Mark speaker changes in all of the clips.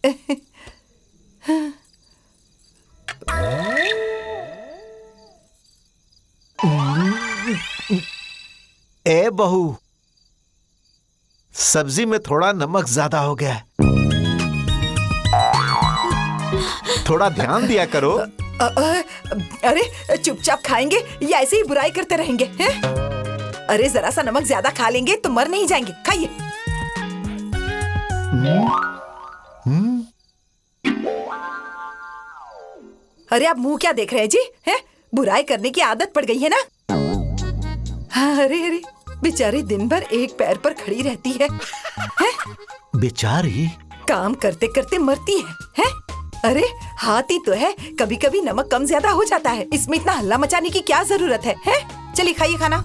Speaker 1: ए बहू, सब्जी में थोड़ा नमक ज्यादा हो गया है, थोड़ा ध्यान दिया करो।
Speaker 2: अरे चुपचाप खाएंगे या ऐसे ही बुराई करते रहेंगे हैं? अरे जरा सा नमक ज्यादा खा लेंगे तो मर नहीं जाएंगे, खाइए। अरे आप मुंह क्या देख रहे हैं जी? हैं? बुराई करने की आदत पड़ गई है ना? अरे अरे बेचारी दिन भर एक पैर पर खड़ी रहती है, हैं?
Speaker 1: बेचारी
Speaker 2: काम करते करते मरती है? अरे हाथ ही तो है, कभी कभी नमक कम ज्यादा हो जाता है, इसमें इतना हल्ला मचाने की क्या जरूरत है? चलिए खाइए खाना।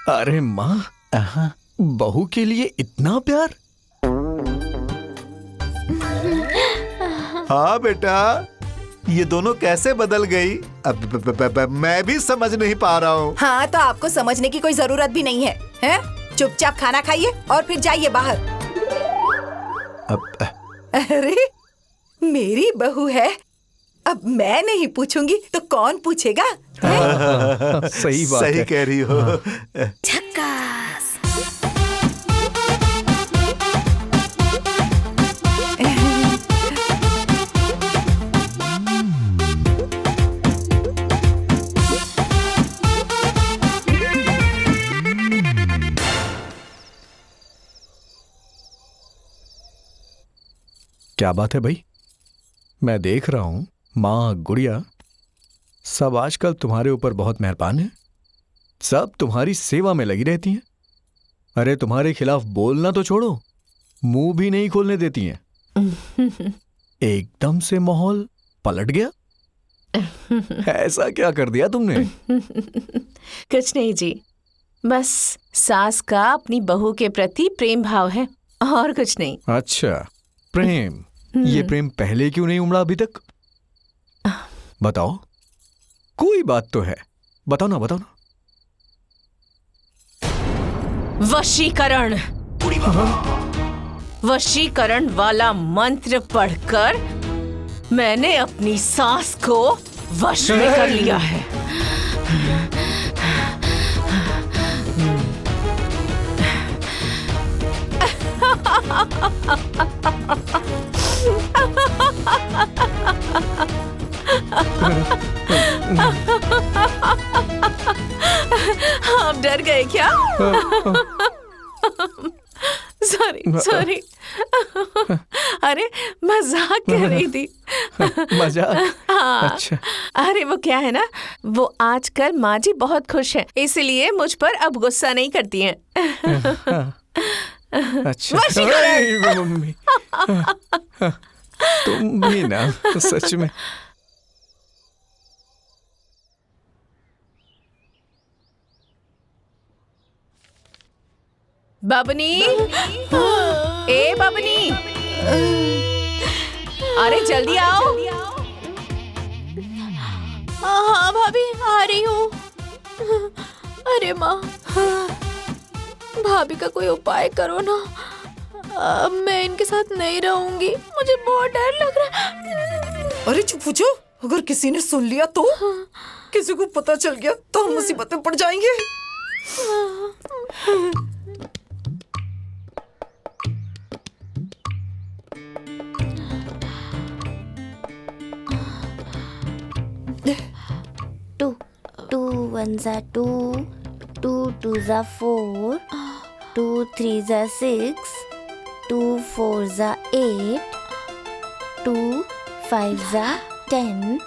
Speaker 3: अरे माँ, बहू के लिए इतना प्यार?
Speaker 1: हाँ बेटा, ये दोनों कैसे बदल गई अब मैं भी समझ नहीं पा रहा हूँ।
Speaker 2: हाँ तो आपको समझने की कोई जरूरत भी नहीं है, हैं? चुपचाप खाना खाइए और फिर जाइए बाहर। अरे मेरी बहू है, अब मैं नहीं पूछूंगी तो कौन पूछेगा?
Speaker 3: सही बात
Speaker 1: सही
Speaker 3: है।
Speaker 1: कह रही हो।
Speaker 2: झक्कास।
Speaker 3: क्या बात है भाई, मैं देख रहा हूं माँ, गुड़िया सब आजकल तुम्हारे ऊपर बहुत मेहरबान है, सब तुम्हारी सेवा में लगी रहती हैं। अरे तुम्हारे खिलाफ बोलना तो छोड़ो, मुंह भी नहीं खोलने देती हैं। एकदम से माहौल पलट गया। ऐसा क्या कर दिया तुमने?
Speaker 4: कुछ नहीं जी, बस सास का अपनी बहू के प्रति प्रेम भाव है और कुछ नहीं।
Speaker 3: अच्छा प्रेम, ये प्रेम पहले क्यों नहीं उमड़ा अभी तक? बताओ, कोई बात तो है, बताओ ना, बताओ ना।
Speaker 4: वशीकरण, वशीकरण वाला मंत्र पढ़कर मैंने अपनी सास को वश में कर लिया है। आप डर गए क्या? सॉरी सॉरी, अरे मजाक कर रही थी।
Speaker 3: मजाक?
Speaker 4: हाँ।
Speaker 3: अच्छा।
Speaker 4: अरे वो क्या है ना, वो आजकल माँ जी बहुत खुश है, इसलिए मुझ पर अब गुस्सा नहीं करती हैं।
Speaker 3: अच्छा। अरे मम्मी, तुम भी ना सच में।
Speaker 4: बबनी, ए बबनी, अरे जल्दी आओ।
Speaker 5: हाँ भाभी, आ रही हूँ। अरे माँ, भाभी का कोई उपाय करो ना, अब मैं इनके साथ नहीं रहूंगी, मुझे बहुत डर लग रहा है।
Speaker 2: अरे चुप हो जाओ, अगर किसी ने सुन लिया तो? किसी को पता चल गया तो हम मुसीबत में पड़ जाएंगे।
Speaker 5: Two ones are 2, 2 twos are 4, 2 threes are 6, 2 fours are 8, 2 fives are 10.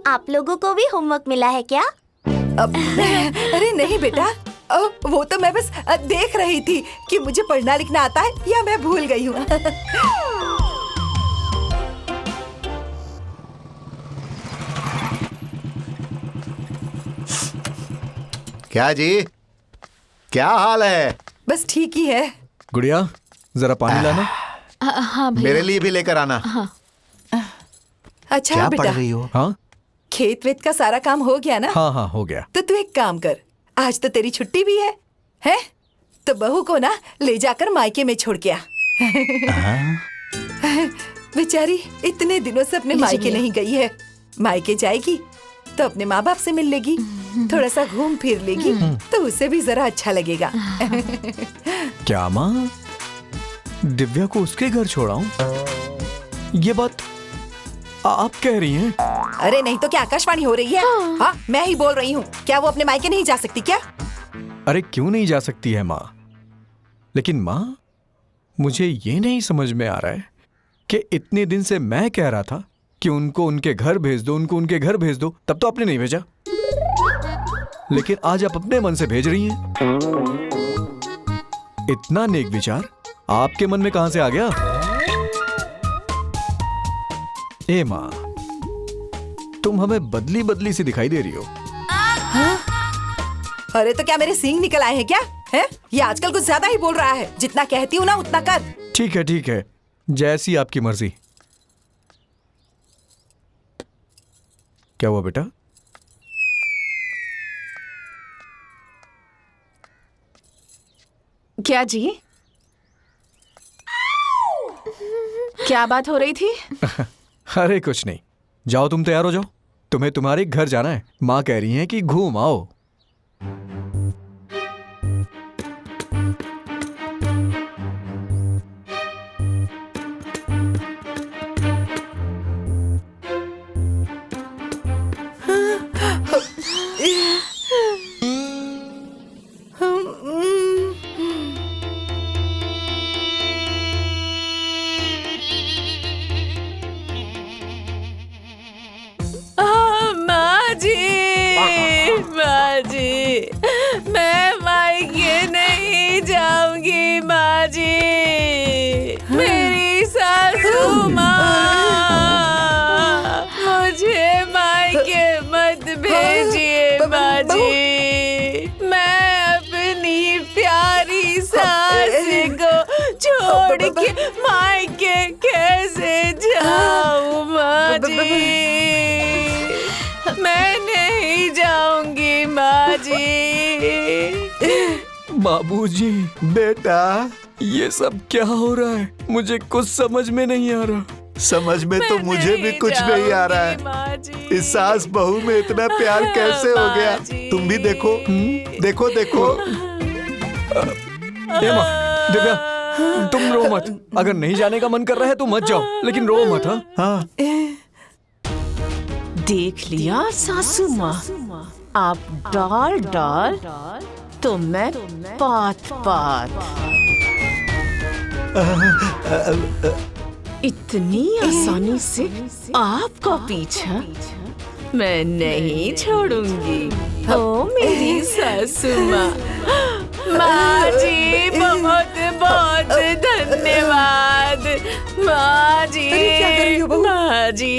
Speaker 6: आप लोगों को भी होमवर्क मिला है क्या?
Speaker 2: अरे नहीं बेटा, वो तो मैं बस देख रही थी कि मुझे पढ़ना लिखना आता है या मैं भूल गई हूँ।
Speaker 1: क्या जी, क्या हाल है?
Speaker 2: बस ठीक ही है।
Speaker 3: गुड़िया जरा पानी लाना।
Speaker 5: हाँ भैया।
Speaker 1: मेरे लिए भी लेकर आना।
Speaker 2: अच्छा
Speaker 1: क्या पढ़
Speaker 2: बेटा,
Speaker 1: रही हो?
Speaker 3: हाँ
Speaker 2: खेत वेत का सारा काम हो गया ना?
Speaker 3: हाँ हाँ हो गया।
Speaker 2: तो तू एक काम कर, आज तो तेरी छुट्टी भी है? तो बहू को ना ले जाकर मायके में छोड़ के आ। बेचारी इतने दिनों से अपने मायके नहीं गई है, मायके जाएगी तो अपने माँ बाप से मिल लेगी, थोड़ा सा घूम फिर लेगी तो उसे भी जरा अच्छा लगेगा।
Speaker 3: क्या माँ, दिव्या को उसके घर छोड़ाऊं? ये बात आप कह रही हैं?
Speaker 2: अरे नहीं तो क्या आकाशवाणी हो रही है? हाँ मैं ही बोल रही हूँ। क्या वो अपने मायके नहीं जा सकती क्या?
Speaker 3: अरे क्यों नहीं जा सकती है माँ, लेकिन माँ मुझे ये नहीं समझ में आ रहा है कि इतने दिन से मैं कह रहा था कि उनको उनके घर भेज दो, उनको उनके घर भेज दो, तब तो आपने नहीं भेजा, लेकिन आज आप अपने मन से भेज रही हैं। इतना नेक विचार आपके मन में कहां से आ गया? ए माँ, तुम हमें बदली बदली सी दिखाई दे रही हो।
Speaker 2: अरे तो क्या मेरे सींग निकल आए हैं क्या? है? ये आजकल कुछ ज्यादा ही बोल रहा है। जितना कहती हूँ ना उतना कर।
Speaker 3: ठीक है, जैसी आपकी मर्जी। क्या हुआ बेटा?
Speaker 4: क्या जी? क्या बात हो रही थी?
Speaker 3: अरे कुछ नहीं, जाओ तुम तैयार हो जाओ, तुम्हें तुम्हारे घर जाना है। माँ कह रही हैं कि घूम आओ।
Speaker 4: माँ जी, मैं मायके नहीं जाऊंगी माँ जी। मेरी सासू माँ, मुझे मायके मत भेजिए माँ जी। मैं अपनी प्यारी सास को छोड़ के मायके कैसे जाऊँ माँ जी? मैं नहीं जाऊंगी माँ जी।
Speaker 3: बाबूजी,
Speaker 1: बेटा,
Speaker 3: ये सब क्या हो रहा है? मुझे कुछ समझ में नहीं आ रहा।
Speaker 1: समझ में तो मुझे भी कुछ नहीं आ रहा है। इस सास बहू में इतना प्यार कैसे हो गया? तुम भी देखो, देखो देखो।
Speaker 3: ए माँ, दिव्या, तुम रो मत। अगर नहीं जाने का मन कर रहा है तो मत जाओ, लेकिन रो मत। हाँ,
Speaker 4: देख लिया सासू माँ, आप डाल डाल तो मैं पात पात। इतनी आसानी से आपका पीछा मैं नहीं छोड़ूंगी। ओ मेरी सासू माँ, माँ जी बहुत बहुत धन्यवाद। माँ जी,
Speaker 2: अरे क्या कर रही हो बहू?
Speaker 4: माँ जी।